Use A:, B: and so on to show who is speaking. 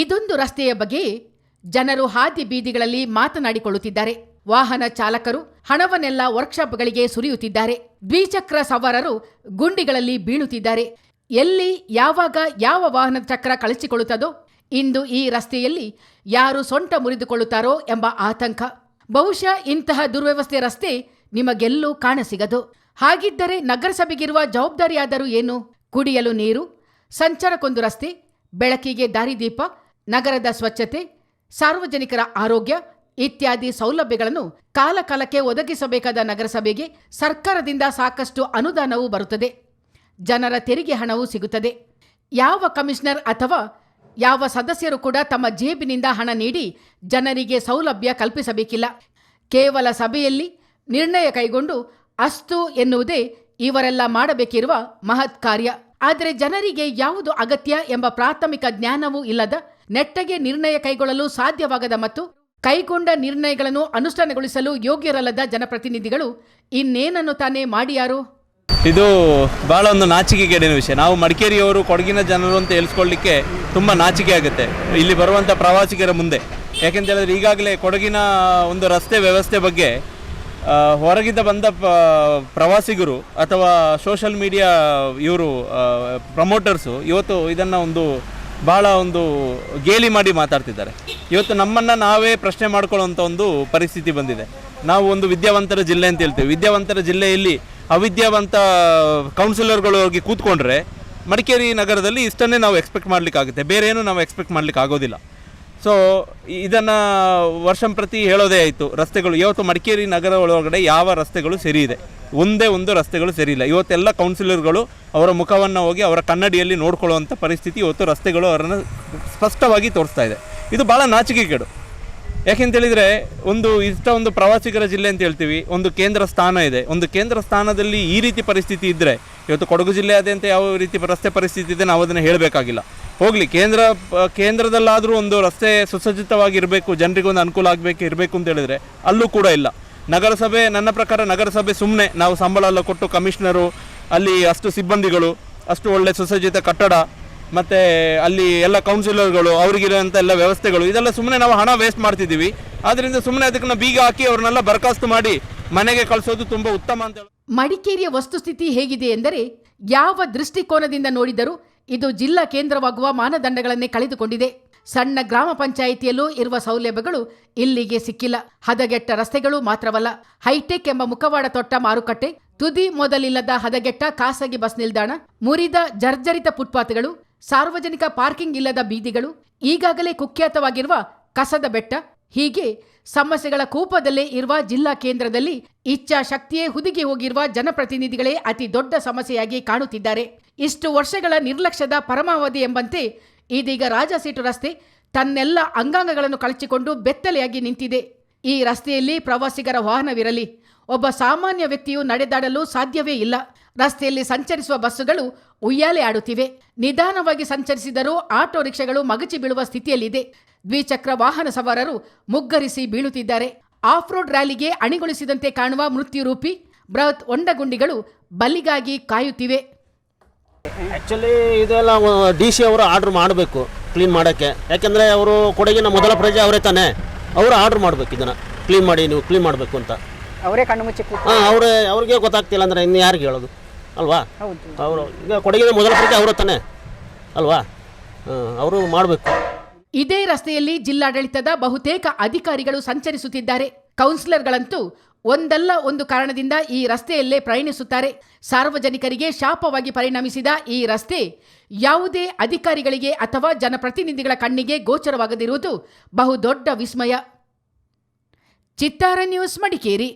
A: ಇದೊಂದು ರಸ್ತೆಯ ಬಗ್ಗೆ ಜನರು ಹಾದಿ ಬೀದಿಗಳಲ್ಲಿ ಮಾತನಾಡಿಕೊಳ್ಳುತ್ತಿದ್ದಾರೆ. ವಾಹನ ಚಾಲಕರು ಹಣವನ್ನೆಲ್ಲ ವರ್ಕ್ಶಾಪ್ಗಳಿಗೆ ಸುರಿಯುತ್ತಿದ್ದಾರೆ. ದ್ವಿಚಕ್ರ ಸವಾರರು ಗುಂಡಿಗಳಲ್ಲಿ ಬೀಳುತ್ತಿದ್ದಾರೆ. ಎಲ್ಲಿ ಯಾವಾಗ ಯಾವ ವಾಹನದ ಚಕ್ರ ಕಳಚಿಕೊಳ್ಳುತ್ತದೋ ಇಂದು ಈ ರಸ್ತೆಯಲ್ಲಿ ಯಾರು ಸೊಂಟ ಮುರಿದುಕೊಳ್ಳುತ್ತಾರೋ ಎಂಬ ಆತಂಕ. ಬಹುಶಃ ಇಂತಹ ದುರ್ವ್ಯವಸ್ಥೆ ರಸ್ತೆ ನಿಮಗೆಲ್ಲೂ ಕಾಣಸಿಗದು. ಹಾಗಿದ್ದರೆ ನಗರಸಭೆಗಿರುವ ಜವಾಬ್ದಾರಿಯಾದರೂ ಏನು? ಕುಡಿಯಲು ನೀರು, ಸಂಚಾರಕ್ಕೊಂದು ರಸ್ತೆ, ಬೆಳಕಿಗೆ ದಾರಿದೀಪ, ನಗರದ ಸ್ವಚ್ಛತೆ, ಸಾರ್ವಜನಿಕರ ಆರೋಗ್ಯ ಇತ್ಯಾದಿ ಸೌಲಭ್ಯಗಳನ್ನು ಕಾಲಕಾಲಕ್ಕೆ ಒದಗಿಸಬೇಕಾದ ನಗರಸಭೆಗೆ ಸರ್ಕಾರದಿಂದ ಸಾಕಷ್ಟು ಅನುದಾನವೂ ಬರುತ್ತದೆ. ಜನರ ತೆರಿಗೆ ಹಣವೂ ಸಿಗುತ್ತದೆ. ಯಾವ ಕಮಿಷನರ್ ಅಥವಾ ಯಾವ ಸದಸ್ಯರು ಕೂಡ ತಮ್ಮ ಜೇಬಿನಿಂದ ಹಣ ನೀಡಿ ಜನರಿಗೆ ಸೌಲಭ್ಯ ಕಲ್ಪಿಸಬೇಕಿಲ್ಲ. ಕೇವಲ ಸಭೆಯಲ್ಲಿ ನಿರ್ಣಯ ಕೈಗೊಂಡು ಅಸ್ತು ಎನ್ನುವುದೇ ಇವರೆಲ್ಲ ಮಾಡಬೇಕಿರುವ ಮಹತ್ ಕಾರ್ಯ. ಆದರೆ ಜನರಿಗೆ ಯಾವುದು ಅಗತ್ಯ ಎಂಬ ಪ್ರಾಥಮಿಕ ಜ್ಞಾನವೂ ಇಲ್ಲದ, ನೆಟ್ಟಗೆ ನಿರ್ಣಯ ಕೈಗೊಳ್ಳಲು ಸಾಧ್ಯವಾಗದ ಮತ್ತು ಕೈಗೊಂಡ ನಿರ್ಣಯಗಳನ್ನು ಅನುಷ್ಠಾನಗೊಳಿಸಲು ಯೋಗ್ಯರಲ್ಲದ ಜನಪ್ರತಿನಿಧಿಗಳು ಇನ್ನೇನನ್ನು ತಾನೇ ಮಾಡಿಯಾರು?
B: ಇದು ಭಾಳ ಒಂದು ನಾಚಿಕೆಗೇಡಿನ ವಿಷಯ. ನಾವು ಮಡಿಕೇರಿಯವರು, ಕೊಡಗಿನ ಜನರು ಅಂತ ಹೇಳಿಸ್ಕೊಳ್ಳಿಕ್ಕೆ ತುಂಬ ನಾಚಿಕೆ ಆಗುತ್ತೆ ಇಲ್ಲಿ ಬರುವಂಥ ಪ್ರವಾಸಿಗರ ಮುಂದೆ. ಯಾಕೆಂತ ಹೇಳಿದ್ರೆ ಈಗಾಗಲೇ ಕೊಡಗಿನ ಒಂದು ರಸ್ತೆ ವ್ಯವಸ್ಥೆ ಬಗ್ಗೆ ಹೊರಗಿಂದ ಬಂದ ಪ್ರವಾಸಿಗರು ಅಥವಾ ಸೋಷಲ್ ಮೀಡಿಯಾ ಇವರು ಪ್ರಮೋಟರ್ಸು ಇವತ್ತು ಇದನ್ನು ಭಾಳ ಗೇಲಿ ಮಾಡಿ ಮಾತಾಡ್ತಿದ್ದಾರೆ. ಇವತ್ತು ನಮ್ಮನ್ನು ನಾವೇ ಪ್ರಶ್ನೆ ಮಾಡ್ಕೊಳ್ಳೋವಂಥ ಒಂದು ಪರಿಸ್ಥಿತಿ ಬಂದಿದೆ. ನಾವು ಒಂದು ವಿದ್ಯಾವಂತರ ಜಿಲ್ಲೆ ಅಂತ ಹೇಳ್ತೀವಿ. ವಿದ್ಯಾವಂತರ ಜಿಲ್ಲೆಯಲ್ಲಿ ಅವಿದ್ಯಾವಂತ ಕೌನ್ಸಿಲರ್ಗಳು ಹೋಗಿ ಕೂತ್ಕೊಂಡ್ರೆ ಮಡಿಕೇರಿ ನಗರದಲ್ಲಿ ಇಷ್ಟನ್ನೇ ನಾವು ಎಕ್ಸ್ಪೆಕ್ಟ್ ಮಾಡಲಿಕ್ಕಾಗುತ್ತೆ, ಬೇರೆ ಏನು ನಾವು ಎಕ್ಸ್ಪೆಕ್ಟ್ ಮಾಡಲಿಕ್ಕೆ ಆಗೋದಿಲ್ಲ. ಸೊ ಇದನ್ನು ವರ್ಷಂಪ್ರತಿ ಹೇಳೋದೇ ಆಯಿತು. ರಸ್ತೆಗಳು ಇವತ್ತು ಮಡಿಕೇರಿ ನಗರ ಒಳಗಡೆ ಯಾವ ರಸ್ತೆಗಳು ಸರಿ ಇದೆ? ಒಂದೇ ಒಂದು ರಸ್ತೆಗಳು ಸರಿ ಇಲ್ಲ. ಇವತ್ತೆಲ್ಲ ಕೌನ್ಸಿಲರ್ಗಳು ಅವರ ಮುಖವನ್ನು ಹೋಗಿ ಅವರ ಕನ್ನಡಿಯಲ್ಲಿ ನೋಡ್ಕೊಳ್ಳುವಂಥ ಪರಿಸ್ಥಿತಿ ಇವತ್ತು ರಸ್ತೆಗಳು ಅವರನ್ನು ಸ್ಪಷ್ಟವಾಗಿ ತೋರಿಸ್ತಾ ಇದೆ. ಇದು ಭಾಳ ನಾಚಿಕೆಗೇಡು. ಯಾಕೆಂತೇಳಿದರೆ ಒಂದು ಪ್ರವಾಸಿಗರ ಜಿಲ್ಲೆ ಅಂತ ಹೇಳ್ತೀವಿ, ಒಂದು ಕೇಂದ್ರ ಸ್ಥಾನ ಇದೆ. ಒಂದು ಕೇಂದ್ರ ಸ್ಥಾನದಲ್ಲಿ ಈ ರೀತಿ ಪರಿಸ್ಥಿತಿ ಇದ್ದರೆ ಇವತ್ತು ಕೊಡಗು ಜಿಲ್ಲೆಯಾದ್ಯಂತ ಯಾವ ರೀತಿ ರಸ್ತೆ ಪರಿಸ್ಥಿತಿ ಇದೆ ನಾವು ಅದನ್ನು ಹೇಳಬೇಕಾಗಿಲ್ಲ. ಹೋಗಲಿ, ಕೇಂದ್ರದಲ್ಲಾದರೂ ಒಂದು ರಸ್ತೆ ಸುಸಜ್ಜಿತವಾಗಿರಬೇಕು, ಜನರಿಗೊಂದು ಅನುಕೂಲ ಇರಬೇಕು ಅಂತ ಹೇಳಿದರೆ ಅಲ್ಲೂ ಕೂಡ ಇಲ್ಲ. ನಗರಸಭೆ, ನನ್ನ ಪ್ರಕಾರ ನಗರಸಭೆ ಸುಮ್ಮನೆ ನಾವು ಸಂಬಳ ಎಲ್ಲ ಕೊಟ್ಟು ಕಮಿಷನರು, ಅಲ್ಲಿ ಅಷ್ಟು ಸಿಬ್ಬಂದಿಗಳು, ಅಷ್ಟು ಒಳ್ಳೆ ಸುಸಜ್ಜಿತ ಕಟ್ಟಡ, ಮತ್ತು ಅಲ್ಲಿ ಎಲ್ಲ ಕೌನ್ಸಿಲರ್ಗಳು, ಅವ್ರಿಗಿರೋಂಥ ಎಲ್ಲ ವ್ಯವಸ್ಥೆಗಳು, ಇದೆಲ್ಲ ಸುಮ್ಮನೆ ನಾವು ಹಣ ವೇಸ್ಟ್ ಮಾಡ್ತಿದ್ದೀವಿ. ಆದ್ದರಿಂದ ಸುಮ್ಮನೆ ಅದಕ್ಕೆ ಬೀಗ ಹಾಕಿ ಅವ್ರನ್ನೆಲ್ಲ ಬರ್ಖಾಸ್ತು ಮಾಡಿ ಮನೆಗೆ ಕಳಿಸೋದು ತುಂಬ ಉತ್ತಮ ಅಂತ ಹೇಳಿ.
A: ಮಡಿಕೇರಿಯ ವಸ್ತುಸ್ಥಿತಿ ಹೇಗಿದೆ ಎಂದರೆ, ಯಾವ ದೃಷ್ಟಿಕೋನದಿಂದ ನೋಡಿದರೂ ಇದು ಜಿಲ್ಲಾ ಕೇಂದ್ರವಾಗುವ ಮಾನದಂಡಗಳನ್ನೇ ಕಳೆದುಕೊಂಡಿದೆ. ಸಣ್ಣ ಗ್ರಾಮ ಪಂಚಾಯಿತಿಯಲ್ಲೂ ಇರುವ ಸೌಲಭ್ಯಗಳು ಇಲ್ಲಿಗೆ ಸಿಕ್ಕಿಲ್ಲ. ಹದಗೆಟ್ಟ ರಸ್ತೆಗಳು ಮಾತ್ರವಲ್ಲ, ಹೈಟೆಕ್ ಎಂಬ ಮುಖವಾಡ ತೊಟ್ಟ ಮಾರುಕಟ್ಟೆ, ತುದಿ ಮೊದಲಿಲ್ಲದ ಹದಗೆಟ್ಟ ಖಾಸಗಿ ಬಸ್ ನಿಲ್ದಾಣ, ಮುರಿದ ಜರ್ಜರಿತ ಫುಟ್ಪಾತ್ಗಳು, ಸಾರ್ವಜನಿಕ ಪಾರ್ಕಿಂಗ್ ಇಲ್ಲದ ಬೀದಿಗಳು, ಈಗಾಗಲೇ ಕುಖ್ಯಾತವಾಗಿರುವ ಕಸದ ಬೆಟ್ಟ, ಹೀಗೆ ಸಮಸ್ಯೆಗಳ ಕೂಪದಲ್ಲೇ ಇರುವ ಜಿಲ್ಲಾ ಕೇಂದ್ರದಲ್ಲಿ ಇಚ್ಛಾಶಕ್ತಿಯೇ ಹುದುಗಿ ಹೋಗಿರುವ ಜನಪ್ರತಿನಿಧಿಗಳೇ ಅತಿ ದೊಡ್ಡ ಸಮಸ್ಯೆಯಾಗಿ ಕಾಣುತ್ತಿದ್ದಾರೆ. ಇಷ್ಟು ವರ್ಷಗಳ ನಿರ್ಲಕ್ಷ್ಯದ ಪರಮಾವಧಿ ಎಂಬಂತೆ ಇದೀಗ ರಾಜಸೀಟು ರಸ್ತೆ ತನ್ನೆಲ್ಲ ಅಂಗಾಂಗಗಳನ್ನು ಕಳಚಿಕೊಂಡು ಬೆತ್ತಲೆಯಾಗಿ ನಿಂತಿದೆ. ಈ ರಸ್ತೆಯಲ್ಲಿ ಪ್ರವಾಸಿಗರ ವಾಹನವಿರಲಿ, ಒಬ್ಬ ಸಾಮಾನ್ಯ ವ್ಯಕ್ತಿಯು ನಡೆದಾಡಲು ಸಾಧ್ಯವೇ ಇಲ್ಲ. ರಸ್ತೆಯಲ್ಲಿ ಸಂಚರಿಸುವ ಬಸ್ಸುಗಳು ಉಯ್ಯಾಲೆ ಆಡುತ್ತಿವೆ. ನಿಧಾನವಾಗಿ ಸಂಚರಿಸಿದರೂ ಆಟೋ ರಿಕ್ಷಾಗಳು ಮಗಚಿ ಬೀಳುವ ಸ್ಥಿತಿಯಲ್ಲಿದೆ. ದ್ವಿಚಕ್ರ ವಾಹನ ಸವಾರರು ಮುಗ್ಗರಿಸಿ ಬೀಳುತ್ತಿದ್ದಾರೆ. ಆಫ್ ರೋಡ್ ರ್ಯಾಲಿಗೆ ಅಣಿಗೊಳಿಸಿದಂತೆ ಕಾಣುವ ಮೃತ್ಯುರೂಪಿ ಬೃಹತ್ ಹೊಂಡಗುಂಡಿಗಳು ಬಲಿಗಾಗಿ ಕಾಯುತ್ತಿವೆ.
C: ಆ್ಯಕ್ಚುಲಿ ಇದೆಲ್ಲ DC ಅವರು ಆರ್ಡ್ರ್ ಮಾಡಬೇಕು ಕ್ಲೀನ್ ಮಾಡೋಕ್ಕೆ. ಯಾಕೆಂದರೆ ಅವರು ಕೊಡಗಿನ ಮೊದಲ ಪ್ರಜೆ ಅವರೇ ತಾನೇ, ಅವರು ಆರ್ಡ್ರ್ ಮಾಡಬೇಕು, ಇದನ್ನು ಕ್ಲೀನ್ ಮಾಡಿ, ನೀವು ಕ್ಲೀನ್ ಮಾಡಬೇಕು ಅಂತ.
D: ಅವರೇ ಕಣ್ಣು ಮುಚ್ಚಿ
C: ಅವ್ರಿಗೆ ಗೊತ್ತಾಗ್ತಿಲ್ಲ ಅಂದರೆ ಇನ್ನು ಯಾರಿಗೆ ಹೇಳೋದು ಅಲ್ವಾ? ಅವರು ಈಗ ಕೊಡಗಿನ ಮೊದಲ ಪ್ರಜೆ ಅವರೇ ತಾನೇ ಅಲ್ವಾ? ಅವರು ಮಾಡಬೇಕು.
A: ಇದೇ ರಸ್ತೆಯಲ್ಲಿ ಜಿಲ್ಲಾಡಳಿತದ ಬಹುತೇಕ ಅಧಿಕಾರಿಗಳು ಸಂಚರಿಸುತ್ತಿದ್ದಾರೆ. ಕೌನ್ಸಿಲರ್ಗಳಂತೂ ಒಂದಲ್ಲ ಒಂದು ಕಾರಣದಿಂದ ಈ ರಸ್ತೆಯಲ್ಲೇ ಪ್ರಯಾಣಿಸುತ್ತಾರೆ. ಸಾರ್ವಜನಿಕರಿಗೆ ಶಾಪವಾಗಿ ಪರಿಣಮಿಸಿದ ಈ ರಸ್ತೆ ಯಾವುದೇ ಅಧಿಕಾರಿಗಳಿಗೆ ಅಥವಾ ಜನಪ್ರತಿನಿಧಿಗಳ ಕಣ್ಣಿಗೆ ಗೋಚರವಾಗದಿರುವುದು ಬಹುದೊಡ್ಡ ವಿಸ್ಮಯ. ಚಿತ್ತಾರ ನ್ಯೂಸ್, ಮಡಿಕೇರಿ.